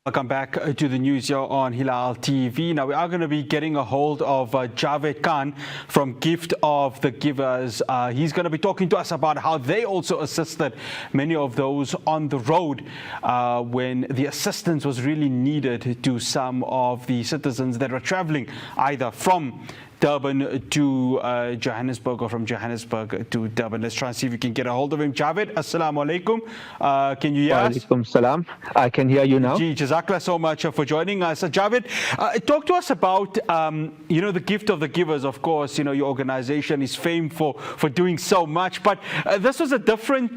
Welcome back to the news here on Hilaal TV. Now, we are going to be getting a hold of Jaaved Khan from Gift of the Givers. He's going to be talking to us about how they also assisted many of those on the road when the assistance was really needed to some of the citizens that were traveling either from Durban to Johannesburg or from Johannesburg to Durban. Let's try and see if we can get a hold of him. Jaaved, assalamu alaikum. Can you hear us? Walaikum salam. I can hear you now. Jazakallah so much for joining us. Jaaved, talk to us about, the Gift of the Givers. Of course, your organization is famed for doing so much, but this was a different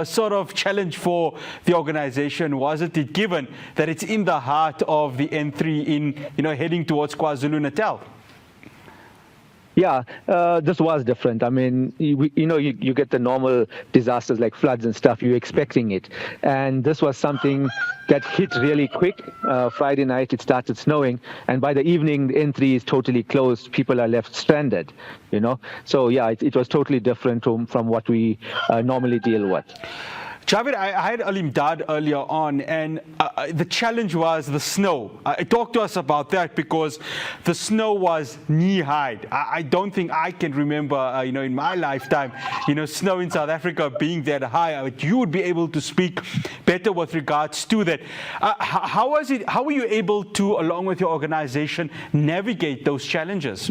sort of challenge for the organization, wasn't it, given that it's in the heart of the N3 in, heading towards KwaZulu-Natal? Yeah, this was different. I mean, you get the normal disasters like floods and stuff. You're expecting it. And this was something that hit really quick. Friday night, it started snowing. And by the evening, the N3 is totally closed. People are left stranded, So, yeah, it was totally different from what we normally deal with. Jaaved, I had Alim Dad earlier on, and the challenge was the snow. Talk to us about that, because the snow was knee-high. I don't think I can remember, in my lifetime, snow in South Africa being that high. You would be able to speak better with regards to that. How was it? How were you able to, along with your organization, navigate those challenges?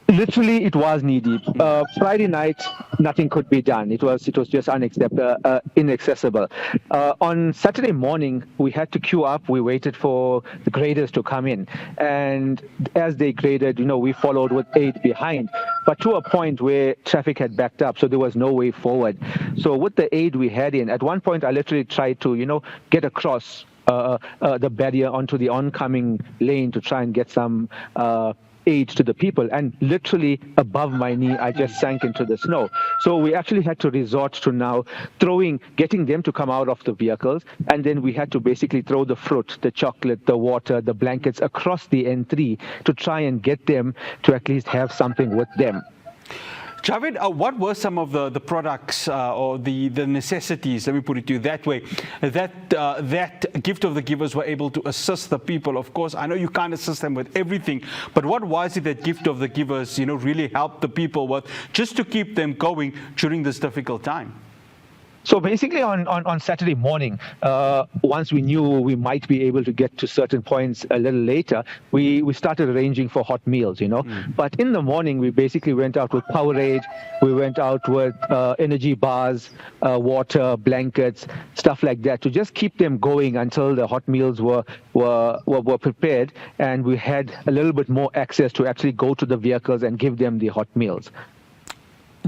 Literally, it was knee-deep. Friday night, nothing could be done. It was just inaccessible. On Saturday morning, we had to queue up. We waited for the graders to come in. And as they graded, we followed with aid behind. But to a point where traffic had backed up, so there was no way forward. So with the aid we had in, at one point, I literally tried to, get across the barrier onto the oncoming lane to try and get some aid to the people, and literally above my knee I just sank into the snow. So we actually had to resort to now getting them to come out of the vehicles, and then we had to basically throw the fruit, the chocolate, the water, the blankets across the N3 to try and get them to at least have something with them. Jaaved, what were some of the products or the necessities, let me put it to you that way, that Gift of the Givers were able to assist the people? Of course, I know you can't assist them with everything, but what was it that Gift of the Givers, really helped the people with, just to keep them going during this difficult time? So basically on Saturday morning, once we knew we might be able to get to certain points a little later, we started arranging for hot meals, But in the morning, we basically went out with Powerade, we went out with energy bars, water, blankets, stuff like that, to just keep them going until the hot meals were prepared, and we had a little bit more access to actually go to the vehicles and give them the hot meals.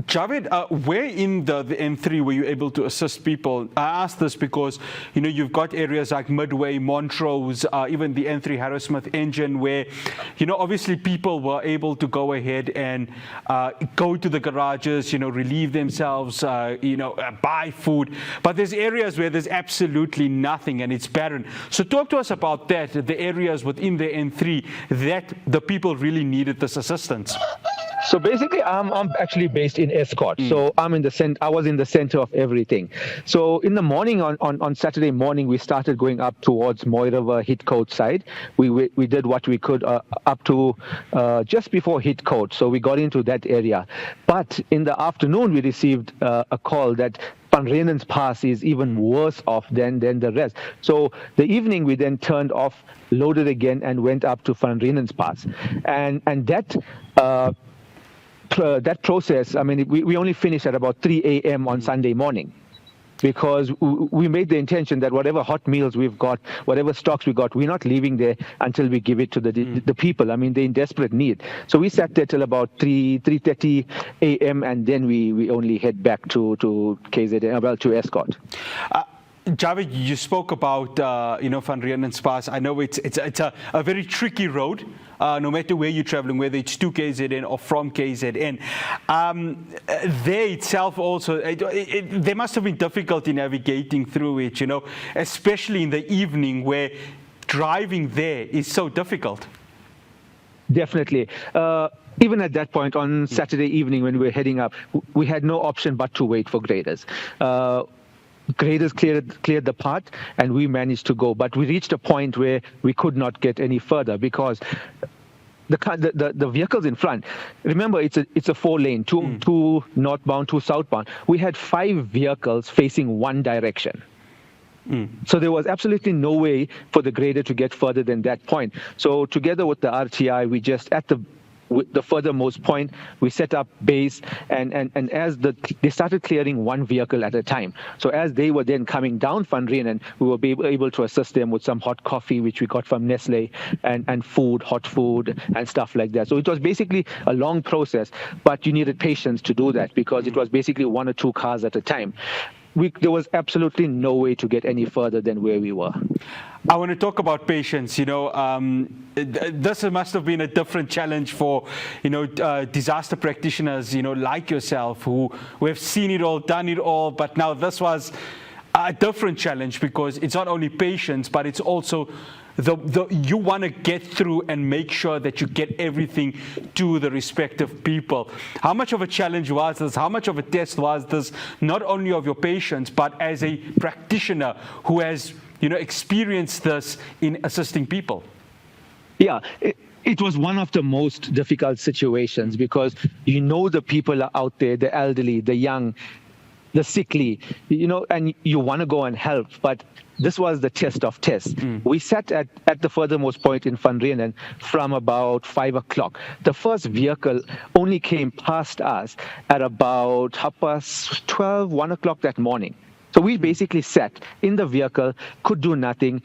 Jaaved, where in the N3 were you able to assist people? I ask this because, you've got areas like Midway, Montrose, even the N3 Harrismith engine, where, obviously people were able to go ahead and go to the garages, relieve themselves, buy food. But there's areas where there's absolutely nothing and it's barren. So talk to us about that, the areas within the N3 that the people really needed this assistance. So basically, I'm actually based in Escort. So I was in the center of everything. So in the morning, on Saturday morning, we started going up towards Moy River, Hitcoat side. We did what we could up to just before Hitcoat. So we got into that area. But in the afternoon, we received a call that Van Rynen's Pass is even worse off than the rest. So the evening, we then turned off, loaded again, and went up to Van Rynen's Pass. And that process, we only finished at about 3 a.m. on Sunday morning, because we made the intention that whatever hot meals we've got, whatever stocks we got, we're not leaving there until we give it to the people. They're in desperate need. So we sat there till about 3:30 a.m. and then we only head back to KZN, to Escort. Jaaved, you spoke about Van Rynen's Pass. I know it's a very tricky road, no matter where you're traveling, whether it's to KZN or from KZN. There itself also, there must have been difficulty navigating through it, especially in the evening where driving there is so difficult. Definitely. Even at that point on Saturday evening when we were heading up, we had no option but to wait for graders. graders cleared the path, and we managed to go. But we reached a point where we could not get any further because the vehicles in front. Remember, it's a 4-lane, two northbound, two southbound. We had 5 vehicles facing one direction. So there was absolutely no way for the grader to get further than that point. So together with the RTI, we just at the furthermost point, we set up base, and as they started clearing one vehicle at a time. So as they were then coming down Van Rieenen, we were able to assist them with some hot coffee, which we got from Nestle, and food, hot food, and stuff like that. So it was basically a long process, but you needed patience to do that because it was basically 1 or 2 cars at a time. There was absolutely no way to get any further than where we were. I want to talk about patience. This must have been a different challenge for, disaster practitioners, like yourself, who have seen it all, done it all. But now this was a different challenge because it's not only patience, but it's also you want to get through and make sure that you get everything to the respective people. How much of a challenge was this? How much of a test was this, not only of your patients, but as a practitioner who has, experienced this in assisting people? Yeah. It was one of the most difficult situations because the people are out there, the elderly, the young, the sickly, and you want to go and help, but this was the test of tests. We sat at the furthermost point in Van Rieenen from about 5 o'clock. The first vehicle only came past us at about 12:30, 1 o'clock that morning. So we basically sat in the vehicle, could do nothing,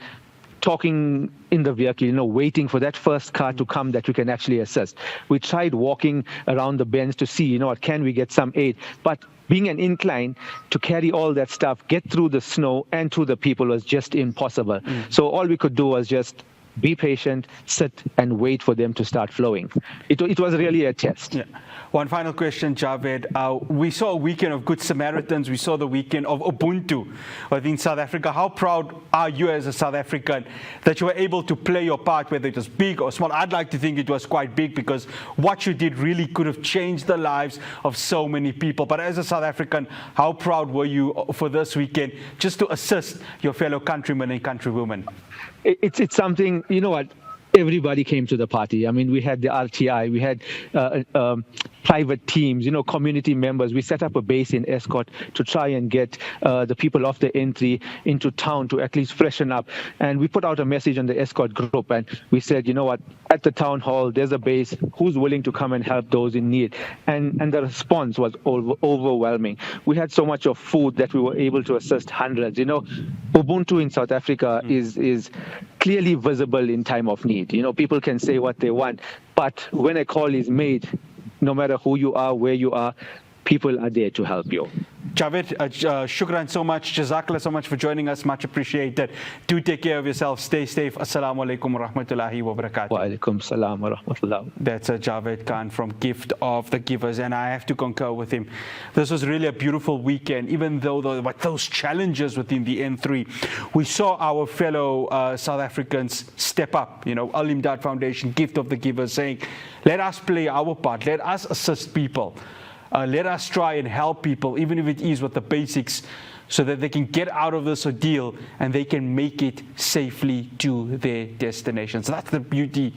talking in the vehicle, waiting for that first car to come that we can actually assist. We tried walking around the bends to see, can we get some aid? But being an incline to carry all that stuff, get through the snow and through the people was just impossible. So all we could do was just be patient, sit and wait for them to start flowing. It was really a test. Yeah. One final question, Jaaved. We saw a weekend of Good Samaritans. We saw the weekend of Ubuntu within South Africa. How proud are you as a South African that you were able to play your part, whether it was big or small? I'd like to think it was quite big because what you did really could have changed the lives of so many people. But as a South African, how proud were you for this weekend just to assist your fellow countrymen and countrywomen? It's something, everybody came to the party. I mean, we had the RTI, we had private teams, community members. We set up a base in Escort to try and get the people off the N3 into town to at least freshen up. And we put out a message on the Escort group and we said, at the town hall, there's a base. Who's willing to come and help those in need? And the response was overwhelming. We had so much of food that we were able to assist hundreds. Ubuntu in South Africa is clearly visible in time of need. People can say what they want, but when a call is made, no matter who you are, where you are, people are there to help you. Jaaved, shukran so much. Jazakallah so much for joining us. Much appreciated. Do take care of yourself. Stay safe. Assalamu alaikum wa rahmatullahi wa barakatuh. Wa alaikum salam wa rahmatullah. That's Jaaved Khan from Gift of the Givers, and I have to concur with him. This was really a beautiful weekend, even though there were those challenges within the N3. We saw our fellow South Africans step up. Al Imdad Foundation, Gift of the Givers, saying, let us play our part. Let us assist people. Let us try and help people, even if it is with the basics, so that they can get out of this ordeal and they can make it safely to their destinations. So that's the beauty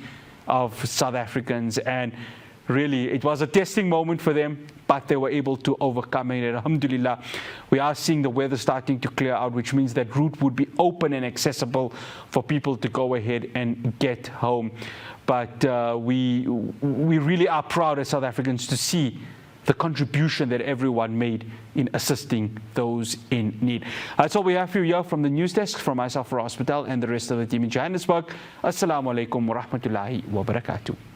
of South Africans. And really, it was a testing moment for them, but they were able to overcome it. Alhamdulillah, we are seeing the weather starting to clear out, which means that route would be open and accessible for people to go ahead and get home. But we really are proud as South Africans to see the contribution that everyone made in assisting those in need. That's all we have for you here from the news desk, from myself, Ross Patel, and the rest of the team in Johannesburg. Assalamu alaikum wa rahmatullahi wa barakatuh.